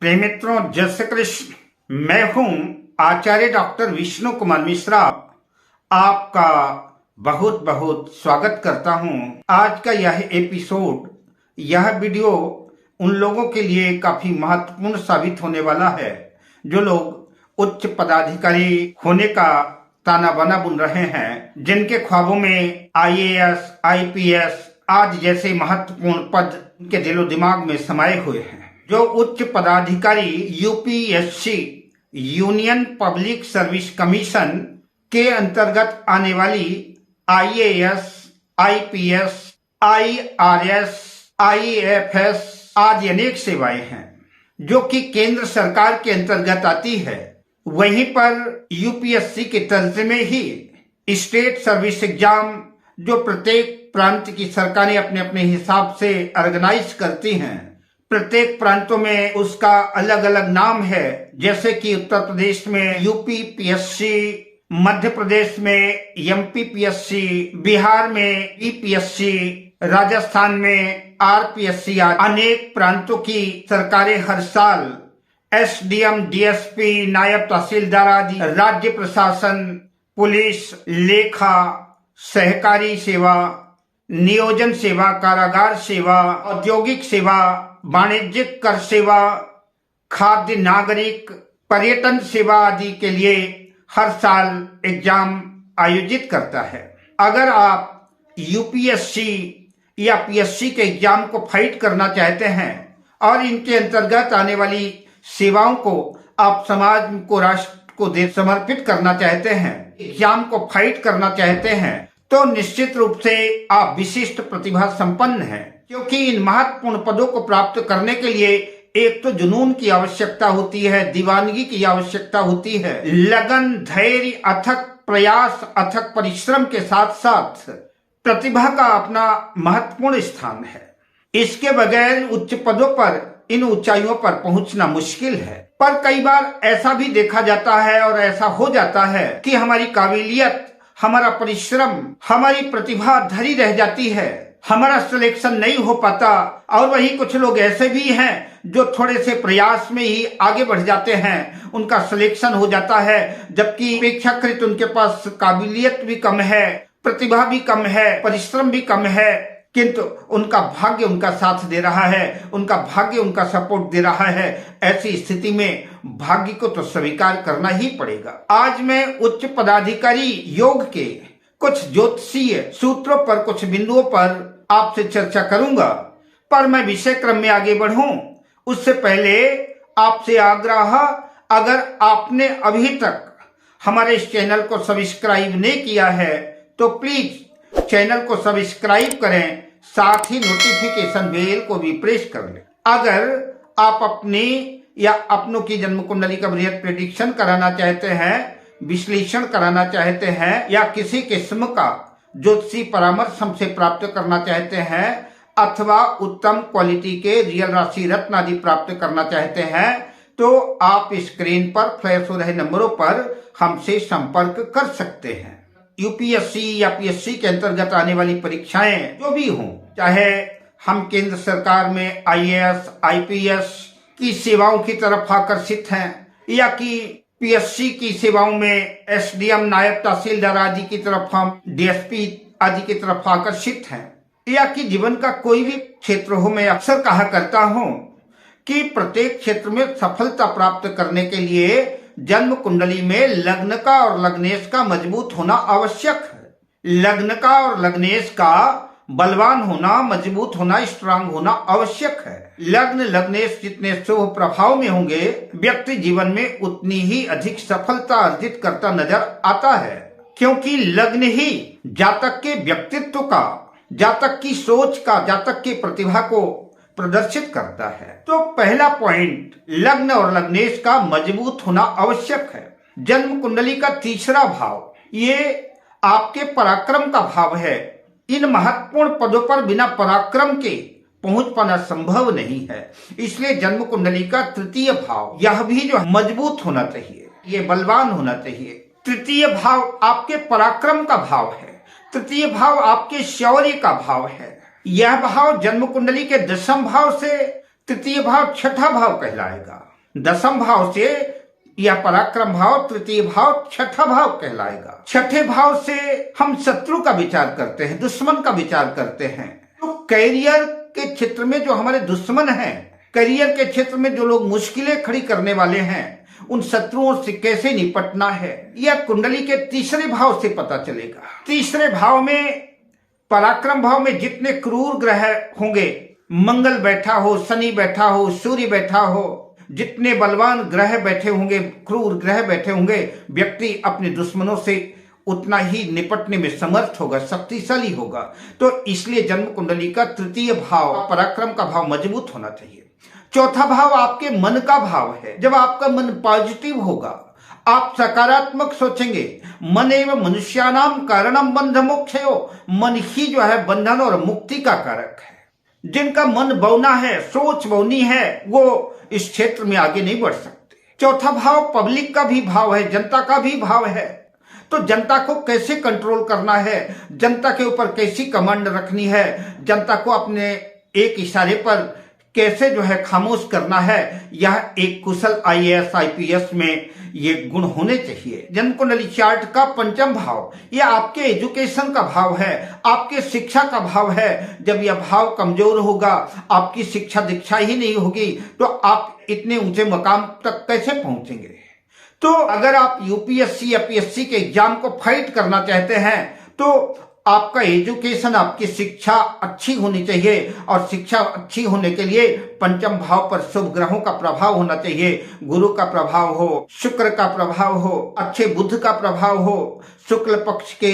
प्रिय मित्रों, जय श्री कृष्ण। मैं हूं आचार्य डॉक्टर विष्णु कुमार मिश्रा। आपका बहुत बहुत स्वागत करता हूं। आज का यह एपिसोड, यह वीडियो उन लोगों के लिए काफी महत्वपूर्ण साबित होने वाला है जो लोग उच्च पदाधिकारी होने का ताना बाना बुन रहे हैं, जिनके ख्वाबों में IAS, IPS आज जैसे महत्वपूर्ण पद के दिलो दिमाग में समाये हुए हैं। जो उच्च पदाधिकारी UPSC, union public service commission के अंतर्गत आने वाली IAS, IPS, IRS, IFS आदि अनेक सेवाएं हैं जो कि केंद्र सरकार के अंतर्गत आती है। वहीं पर UPSC के तर्ज में ही स्टेट सर्विस एग्जाम जो प्रत्येक प्रांत की सरकारें अपने अपने हिसाब से ऑर्गेनाइज करती हैं, प्रत्येक प्रांतों में उसका अलग अलग नाम है। जैसे कि उत्तर प्रदेश में UPPSC, मध्य प्रदेश में MPPSC, बिहार में EPSC, राजस्थान में RPSC। अनेक प्रांतों की सरकारें हर साल SDM, DSP, नायब तहसीलदार आदि राज्य प्रशासन, पुलिस, लेखा, सहकारी सेवा, नियोजन सेवा, कारागार सेवा, औद्योगिक सेवा, वाणिज्यिक कर सेवा, खाद्य नागरिक, पर्यटन सेवा आदि के लिए हर साल एग्जाम आयोजित करता है। अगर आप UPSC या PSC के एग्जाम को फाइट करना चाहते हैं और इनके अंतर्गत आने वाली सेवाओं को आप समाज को, राष्ट्र को समर्पित करना चाहते हैं, एग्जाम को फाइट करना चाहते हैं, तो निश्चित रूप से आप विशिष्ट प्रतिभा संपन्न हैं। क्योंकि इन महत्वपूर्ण पदों को प्राप्त करने के लिए एक तो जुनून की आवश्यकता होती है, दीवानगी की आवश्यकता होती है, लगन, धैर्य, अथक प्रयास, अथक परिश्रम के साथ साथ प्रतिभा का अपना महत्वपूर्ण स्थान है। इसके बगैर उच्च पदों पर, इन ऊंचाइयों पर पहुंचना मुश्किल है। पर कई बार ऐसा भी देखा जाता है और ऐसा हो जाता है कि हमारी काबिलियत, हमारा परिश्रम, हमारी प्रतिभा धरी रह जाती है, हमारा सिलेक्शन नहीं हो पाता। और वही कुछ लोग ऐसे भी हैं जो थोड़े से प्रयास में ही आगे बढ़ जाते हैं, उनका सिलेक्शन हो जाता है, जबकि अपेक्षाकृत उनके पास काबिलियत भी कम है, प्रतिभा भी कम है, परिश्रम भी कम है, किंतु उनका भाग्य उनका साथ दे रहा है, उनका भाग्य उनका सपोर्ट दे रहा है। ऐसी स्थिति में भाग्य को तो स्वीकार करना ही पड़ेगा। आज मैं उच्च पदाधिकारी योग के कुछ ज्योतिषीय सूत्रों पर, कुछ बिंदुओं पर आपसे चर्चा करूंगा। पर मैं विषय क्रम में आगे बढ़ूं उससे पहले आपसे आग्रह, अगर आपने अभी तक हमारे इस चैनल को सब्सक्राइब नहीं किया है तो प्लीज चैनल को सब्सक्राइब करें, साथ ही नोटिफिकेशन बेल को भी प्रेस कर लें। अगर आप अपनी या अपनों की जन्म कुंडली का बृहद प्रेडिक्शन कराना चाहते हैं, विश्लेषण कराना चाहते हैं, या किसी किस्म का ज्योतिषी परामर्श हमसे प्राप्त करना चाहते हैं, अथवा उत्तम क्वालिटी के रियल राशि रत्न आदि प्राप्त करना चाहते हैं, तो आप स्क्रीन पर फ्लैश हो रहे नंबरों पर हमसे संपर्क कर सकते हैं। UPSC या PSC के अंतर्गत आने वाली परीक्षाएं जो भी हों, चाहे हम केंद्र सरकार में IAS, IPS की सेवाओं की तरफ आकर्षित हैं, या कि PSC की सेवाओं में SDM, नायब तहसीलदार आदि की तरफ हम DSP आदि की तरफ आकर्षित हैं, या कि जीवन का कोई भी क्षेत्र हो, मैं अक्सर कहा करता हूं कि प्रत्येक क्षेत्र में सफलता प्राप्त करने के लिए जन्म कुंडली में लग्न का और लग्नेश का मजबूत होना आवश्यक है। लग्न का और लग्नेश का बलवान होना, मजबूत होना, स्ट्रांग होना आवश्यक है। लग्न, लग्नेश जितने शुभ प्रभाव में होंगे, व्यक्ति जीवन में उतनी ही अधिक सफलता अर्जित करता नजर आता है। क्योंकि लग्न ही जातक के व्यक्तित्व का, जातक की सोच का, जातक की प्रतिभा को प्रदर्शित करता है। तो पहला पॉइंट, लग्न और लग्नेश का मजबूत होना आवश्यक है। जन्म कुंडली का तीसरा भाव, ये आपके पराक्रम का भाव है। इन महत्वपूर्ण पदों पर बिना पराक्रम के पहुंच पाना संभव नहीं है। इसलिए जन्म कुंडली का तृतीय भाव, यह भी जो मजबूत होना चाहिए, ये बलवान होना चाहिए। तृतीय भाव आपके पराक्रम का भाव है, तृतीय भाव आपके शौर्य का भाव है। यह भाव जन्म कुंडली के 10वें भाव से तृतीय भाव छठा भाव कहलाएगा। दशम भाव से या पराक्रम भाव तृतीय भाव छठा भाव कहलाएगा। छठे भाव से हम शत्रु का विचार करते हैं, दुश्मन का विचार करते हैं। तो करियर के क्षेत्र में जो हमारे दुश्मन हैं, करियर के क्षेत्र में जो लोग मुश्किलें खड़ी करने वाले हैं, उन शत्रुओं से कैसे निपटना है, यह कुंडली के तीसरे भाव से पता चलेगा। तीसरे भाव में, पराक्रम भाव में जितने क्रूर ग्रह होंगे, मंगल बैठा हो, शनि बैठा हो, सूर्य बैठा हो, जितने बलवान ग्रह बैठे होंगे, क्रूर ग्रह बैठे होंगे, व्यक्ति अपने दुश्मनों से उतना ही निपटने में समर्थ होगा, शक्तिशाली होगा। तो इसलिए जन्म कुंडली का तृतीय भाव, पराक्रम का भाव मजबूत होना चाहिए। चौथा भाव आपके मन का भाव है। जब आपका मन पॉजिटिव होगा, आप सकारात्मक सोचेंगे, मन एवं मनुष्यानाम कारणम बंध मोक्षयो, मन ही जो है बंधन और मुक्ति का कारक है। जिनका मन बौना है, सोच बौनी है, वो इस क्षेत्र में आगे नहीं बढ़ सकते। चौथा भाव पब्लिक का भी भाव है, जनता का भी भाव है। तो जनता को कैसे कंट्रोल करना है, जनता के ऊपर कैसी कमांड रखनी है, जनता को अपने एक इशारे पर कैसे जो है खामोश करना है, यह एक कुशल IAS IPS में ये गुण होने चाहिए। जन्म कुंडली चार्ट का पंचम भाव, यह आपके एजुकेशन का भाव है, आपके शिक्षा का भाव है। जब यह भाव कमजोर होगा, आपकी शिक्षा दीक्षा ही नहीं होगी, तो आप इतने ऊंचे मकाम तक कैसे पहुंचेंगे। तो अगर आप UPSC या PSC के एग्जाम को फाइट करना चाहते हैं, तो आपका एजुकेशन, आपकी शिक्षा अच्छी होनी चाहिए। और शिक्षा अच्छी होने के लिए पंचम भाव पर शुभ ग्रहों का प्रभाव होना चाहिए। गुरु का प्रभाव हो, शुक्र का प्रभाव हो, अच्छे बुध का प्रभाव हो, शुक्ल पक्ष के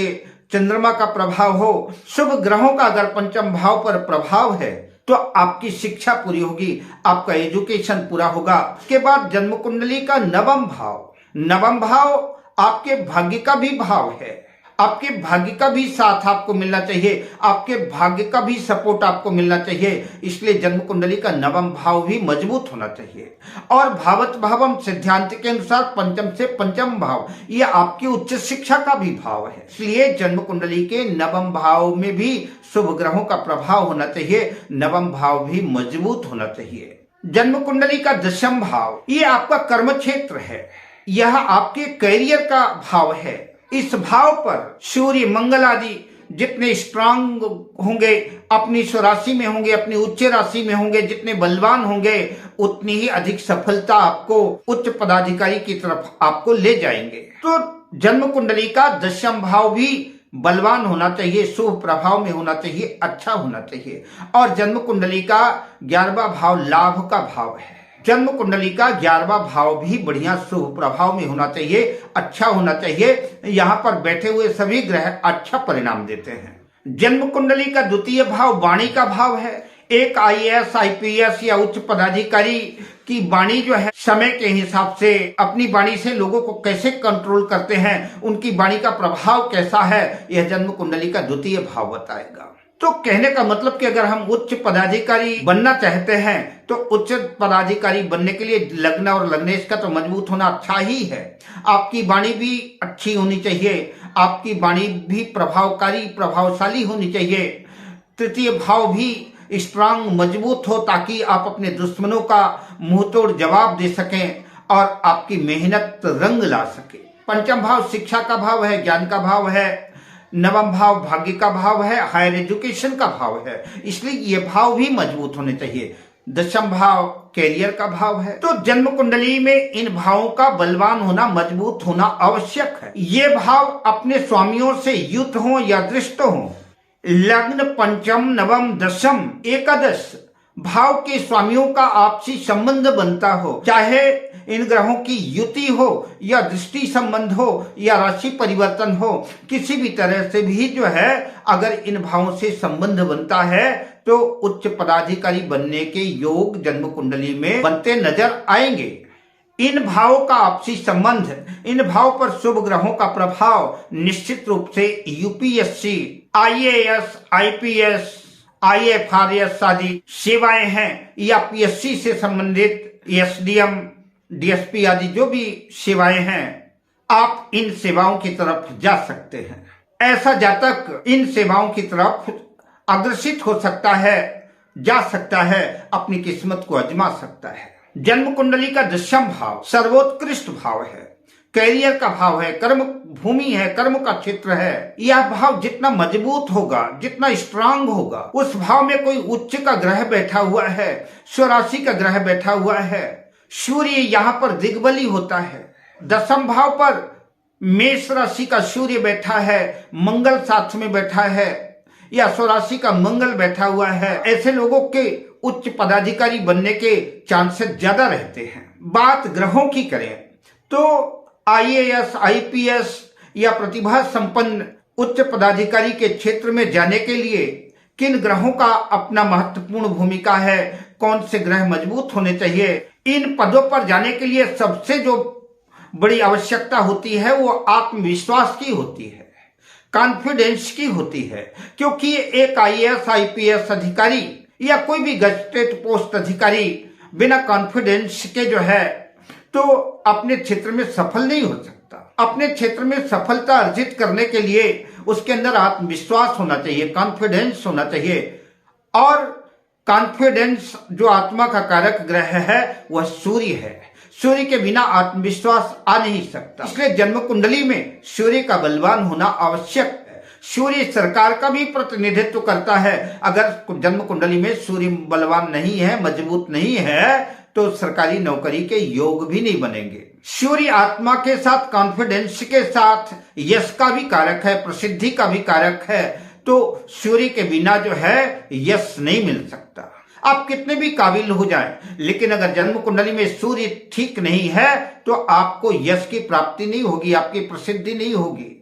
चंद्रमा का प्रभाव हो। शुभ ग्रहों का अगर पंचम भाव पर प्रभाव है तो आपकी शिक्षा पूरी होगी, आपका एजुकेशन पूरा होगा। उसके बाद जन्म कुंडली का नवम भाव, नवम भाव आपके भाग्य का भी भाव है। आपके भाग्य का भी साथ आपको मिलना चाहिए, आपके भाग्य का भी सपोर्ट आपको मिलना चाहिए। इसलिए जन्म कुंडली का नवम भाव भी मजबूत होना चाहिए। और भावत भावम सिद्धांत के अनुसार पंचम से पंचम भाव, यह आपकी उच्च शिक्षा का भी भाव है। इसलिए जन्म कुंडली के नवम भाव में भी शुभ ग्रहों का प्रभाव होना चाहिए, नवम भाव भी मजबूत होना चाहिए। जन्म कुंडली का दशम भाव, ये आपका कर्म क्षेत्र है, यह आपके करियर का भाव है। इस भाव पर सूर्य मंगल आदि जितने स्ट्रांग होंगे, अपनी स्वराशि में होंगे, अपनी उच्च राशि में होंगे, जितने बलवान होंगे, उतनी ही अधिक सफलता आपको उच्च पदाधिकारी की तरफ आपको ले जाएंगे। तो जन्म कुंडली का दशम भाव भी बलवान होना चाहिए, शुभ प्रभाव में होना चाहिए, अच्छा होना चाहिए। और जन्म कुंडली का 11वां भाव लाभ का भाव है। जन्म कुंडली का 11वां भाव भी बढ़िया शुभ प्रभाव में होना चाहिए, अच्छा होना चाहिए। यहाँ पर बैठे हुए सभी ग्रह अच्छा परिणाम देते हैं। जन्म कुंडली का द्वितीय भाव वाणी का भाव है। एक IAS IPS या उच्च पदाधिकारी की वाणी जो है, समय के हिसाब से अपनी वाणी से लोगों को कैसे कंट्रोल करते हैं, उनकी वाणी का प्रभाव कैसा है, यह जन्म कुंडली का द्वितीय भाव बताएगा। तो कहने का मतलब कि अगर हम उच्च पदाधिकारी बनना चाहते हैं, तो उच्च पदाधिकारी बनने के लिए लग्न और लग्नेश का तो मजबूत होना अच्छा ही है। आपकी वाणी भी अच्छी होनी चाहिए, आपकी वाणी भी प्रभावकारी प्रभावशाली होनी चाहिए। तृतीय भाव भी स्ट्रांग मजबूत हो, ताकि आप अपने दुश्मनों का मुंहतोड़ जवाब दे सकें और आपकी मेहनत रंग ला सके। पंचम भाव शिक्षा का भाव है, ज्ञान का भाव है। नवम भाव भाग्य का भाव है, हायर एजुकेशन का भाव है। इसलिए ये भाव भी मजबूत होने चाहिए। दशम भाव कैरियर का भाव है। तो जन्म कुंडली में इन भावों का बलवान होना, मजबूत होना आवश्यक है। ये भाव अपने स्वामियों से युत हो या दृष्ट हो। लग्न पंचम नवम दशम एकादश भाव के स्वामियों का आपसी संबंध बनता हो, चाहे इन ग्रहों की युति हो या दृष्टि संबंध हो या राशि परिवर्तन हो, किसी भी तरह से भी जो है अगर इन भावों से संबंध बनता है तो उच्च पदाधिकारी बनने के योग जन्म कुंडली में बनते नजर आएंगे। इन भावों का आपसी संबंध, इन भाव पर शुभ ग्रहों का प्रभाव निश्चित रूप से UPSC, IAS IPS, IFRS आदि सेवाएं हैं या PSC से संबंधित SDM DSP आदि जो भी सेवाएं हैं, आप इन सेवाओं की तरफ जा सकते हैं। ऐसा जातक इन सेवाओं की तरफ अग्रसित हो सकता है जा सकता है, अपनी किस्मत को आजमा सकता है। जन्म कुंडली का 10वां भाव सर्वोत्कृष्ट भाव है, कैरियर का भाव है, कर्म भूमि है, कर्म का क्षेत्र है। यह भाव जितना मजबूत होगा, जितना स्ट्रांग होगा, उस भाव में कोई उच्च का ग्रह बैठा हुआ है, स्वराशि का ग्रह बैठा हुआ है। सूर्य यहाँ पर दिग्बली होता है। 10वें भाव पर मेष राशि का सूर्य बैठा है, मंगल साथ में बैठा है, या स्वराशि का मंगल बैठा हुआ है। ऐसे लोगों के उच्च पदाधिकारी बनने के चांसेस ज्यादा रहते हैं। बात ग्रहों की करें तो IAS, IPS या प्रतिभा संपन्न उच्च पदाधिकारी के क्षेत्र में जाने के लिए किन ग्रहों का अपना महत्वपूर्ण भूमिका है, कौन से ग्रह मजबूत होने चाहिए, इन पदों पर जाने के लिए सबसे जो बड़ी आवश्यकता होती है वो आत्मविश्वास की होती है, कॉन्फिडेंस की होती है। क्योंकि एक IAS, IPS अधिकारी या कोई भी गजेटेड पोस्ट अधिकारी बिना कॉन्फिडेंस के जो है तो अपने क्षेत्र में सफल नहीं हो सकता। अपने क्षेत्र में सफलता अर्जित करने के लिए उसके अंदर आत्मविश्वास होना चाहिए, कॉन्फिडेंस होना चाहिए। और कॉन्फिडेंस जो आत्मा का कारक ग्रह है वह सूर्य है। सूर्य के बिना आत्मविश्वास आ नहीं सकता। इसलिए जन्म कुंडली में सूर्य का बलवान होना आवश्यक है। सूर्य सरकार का भी प्रतिनिधित्व करता है। अगर जन्म कुंडली में सूर्य बलवान नहीं है, मजबूत नहीं है, तो सरकारी नौकरी के योग भी नहीं बनेंगे। सूर्य आत्मा के साथ, कॉन्फिडेंस के साथ यश का भी कारक है, प्रसिद्धि का भी कारक है। तो सूर्य के बिना जो है यश नहीं मिल सकता। आप कितने भी काबिल हो जाएं, लेकिन अगर जन्म कुंडली में सूर्य ठीक नहीं है तो आपको यश की प्राप्ति नहीं होगी, आपकी प्रसिद्धि नहीं होगी।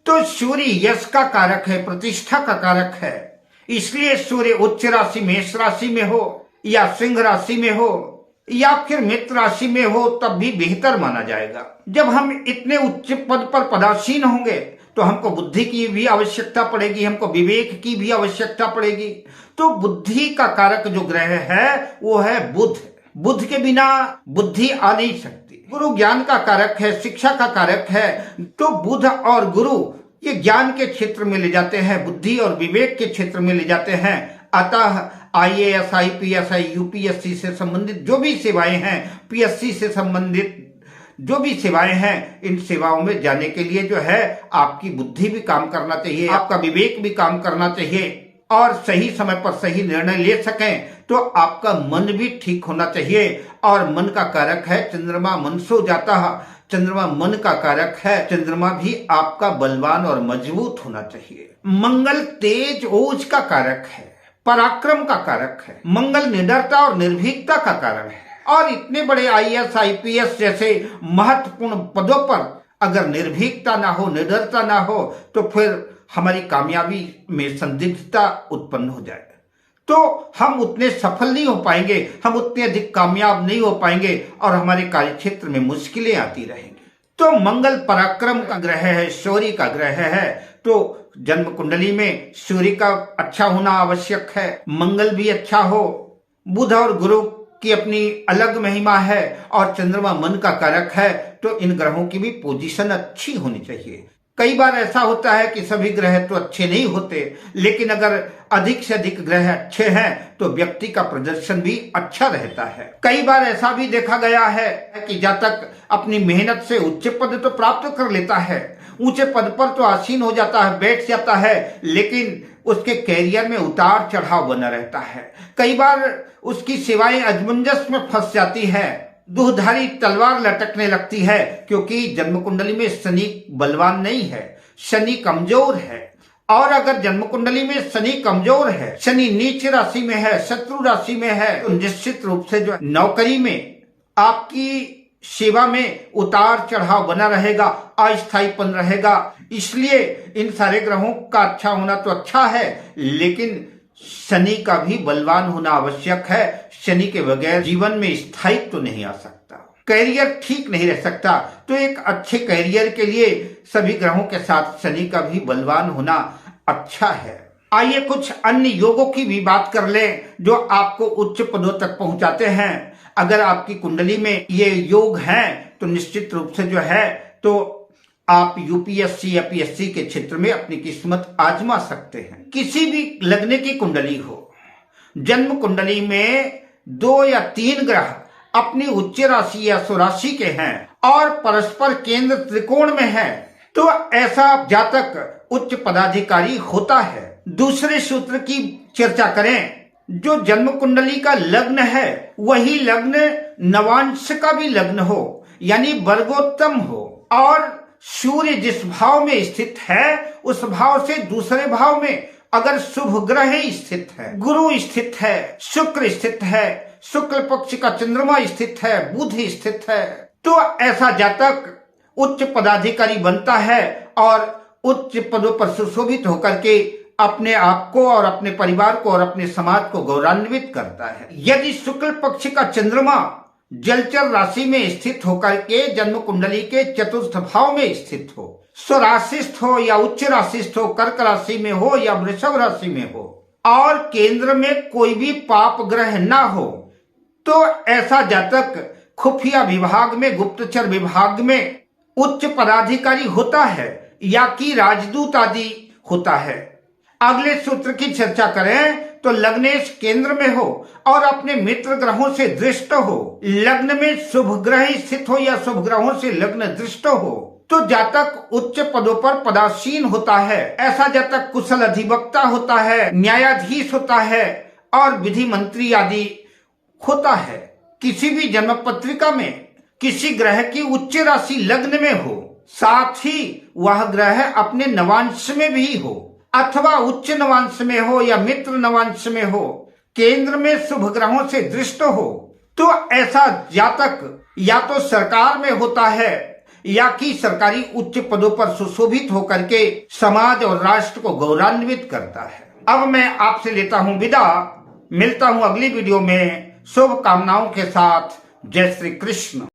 तो सूर्य यश का कारक है, प्रतिष्ठा का कारक है। इसलिए सूर्य उच्च राशि मेष राशि में हो या सिंह राशि में हो या फिर मित्र राशि में हो तब भी बेहतर माना जाएगा। जब हम इतने उच्च पद पर पदासीन होंगे तो हमको बुद्धि की भी आवश्यकता पड़ेगी, हमको विवेक की भी आवश्यकता पड़ेगी। तो बुद्धि का कारक जो ग्रह है वो है बुध। बुध के बिना बुद्धि आ नहीं सकती। गुरु ज्ञान का कारक है, शिक्षा का कारक है। तो बुध और गुरु ये ज्ञान के क्षेत्र में ले जाते हैं, बुद्धि और विवेक के क्षेत्र में ले जाते हैं। अतः IAS, IPS, UPSC से संबंधित जो भी सेवाएं हैं, PSC से संबंधित जो भी सेवाएं हैं, इन सेवाओं में जाने के लिए जो है आपकी बुद्धि भी काम करना चाहिए, आपका विवेक भी काम करना चाहिए, और सही समय पर सही निर्णय ले सकें। तो आपका मन भी ठीक होना चाहिए। और मन का कारक है चंद्रमा, मनसो जाता है। चंद्रमा मन का कारक है। चंद्रमा भी आपका बलवान और मजबूत होना चाहिए। मंगल तेज ओज का कारक है, पराक्रम का कारक है। मंगल निडरता और निर्भीकता का कारण है। और इतने बड़े IAS, IPS जैसे महत्वपूर्ण पदों पर अगर निर्भीकता ना हो, निडरता ना हो, तो फिर हमारी कामयाबी में संदिग्धता उत्पन्न हो जाए, तो हम उतने सफल नहीं हो पाएंगे, हम उतने अधिक कामयाब नहीं हो पाएंगे और हमारे कार्यक्षेत्र में मुश्किलें आती रहेंगी। तो मंगल पराक्रम का ग्रह है, शौर्य का ग्रह है। तो जन्म कुंडली में सूर्य का अच्छा होना आवश्यक है, मंगल भी अच्छा हो। बुध और गुरु की अपनी अलग महिमा है और चंद्रमा मन का कारक है। तो इन ग्रहों की भी पोजीशन अच्छी होनी चाहिए। कई बार ऐसा होता है कि सभी ग्रह तो अच्छे नहीं होते, लेकिन अगर अधिक से अधिक ग्रह अच्छे हैं तो व्यक्ति का प्रदर्शन भी अच्छा रहता है। कई बार ऐसा भी देखा गया है कि जातक अपनी मेहनत से उच्च पद तो प्राप्त कर लेता है, ऊंचे पद पर तो आसीन हो जाता है, बैठ जाता है, लेकिन उसके कैरियर में उतार चढ़ाव बना रहता है। कई बार उसकी सेवाएं असमंजस में फंस जाती है, दुधारी तलवार लटकने लगती है, क्योंकि जन्म कुंडली में शनि बलवान नहीं है, शनि कमजोर है। और अगर जन्म कुंडली में शनि कमजोर है, शनि नीच राशि में है, शत्रु राशि में है, तो निश्चित रूप से जो नौकरी में आपकी सेवा में उतार चढ़ाव बना रहेगा, अस्थायीपन रहेगा। इसलिए इन सारे ग्रहों का अच्छा होना तो अच्छा है, लेकिन शनि का भी बलवान होना आवश्यक है। शनि के बगैर जीवन में स्थायित्व तो नहीं आ सकता, कैरियर ठीक नहीं रह सकता। तो एक अच्छे कैरियर के लिए सभी ग्रहों के साथ शनि का भी बलवान होना अच्छा है। आइए कुछ अन्य योगों की भी बात कर लें जो आपको उच्च पदों तक पहुंचाते हैं। अगर आपकी कुंडली में ये योग हैं तो निश्चित रूप से जो है तो आप UPSC या PSC के क्षेत्र में अपनी किस्मत आजमा सकते हैं। किसी भी लगने की कुंडली हो, जन्म कुंडली में 2 या 3 ग्रह अपनी उच्च राशि या स्वराशि के हैं और परस्पर केंद्र त्रिकोण में है, तो ऐसा जातक उच्च पदाधिकारी होता है। दूसरे सूत्र की चर्चा करें, जो जन्म कुंडली का लग्न है वही लग्न नवांश का भी लग्न हो, यानी वर्गोत्तम हो, और सूर्य जिस भाव में स्थित है उस भाव से दूसरे भाव में अगर शुभ ग्रह स्थित है, गुरु स्थित है, शुक्र स्थित है, शुक्ल पक्ष का चंद्रमा स्थित है, बुध स्थित है, तो ऐसा जातक उच्च पदाधिकारी बनता है और उच्च पदों पर सुशोभित होकर के अपने आप को और अपने परिवार को और अपने समाज को गौरवान्वित करता है। यदि शुक्ल पक्ष का चंद्रमा जलचर राशि में स्थित होकर के जन्म कुंडली के चतुर्थ भाव में स्थित हो, स्वराशिस्थ हो या उच्च राशिस्थ हो, कर्क राशि में हो या वृषभ राशि में हो, और केंद्र में कोई भी पाप ग्रह ना हो, तो ऐसा जातक खुफिया विभाग में, गुप्तचर विभाग में उच्च पदाधिकारी होता है या कि राजदूत आदि होता है। अगले सूत्र की चर्चा करें तो लग्नेश केंद्र में हो और अपने मित्र ग्रहों से दृष्ट हो, लग्न में शुभ ग्रह स्थित हो या शुभ ग्रहों से लग्न दृष्ट हो, तो जातक उच्च पदों पर पदासीन होता है। ऐसा जातक कुशल अधिवक्ता होता है, न्यायाधीश होता है और विधि मंत्री आदि होता है। किसी भी जन्म पत्रिका में किसी ग्रह की उच्च राशि लग्न में हो, साथ ही वह ग्रह अपने नवांश में भी हो अथवा उच्च नवांश में हो या मित्र नवांश में हो, केंद्र में शुभ ग्रहों से दृष्ट हो, तो ऐसा जातक या तो सरकार में होता है या कि सरकारी उच्च पदों पर सुशोभित होकर के समाज और राष्ट्र को गौरवान्वित करता है। अब मैं आपसे लेता हूं विदा, मिलता हूं अगली वीडियो में शुभ कामनाओं के साथ। जय श्री कृष्ण।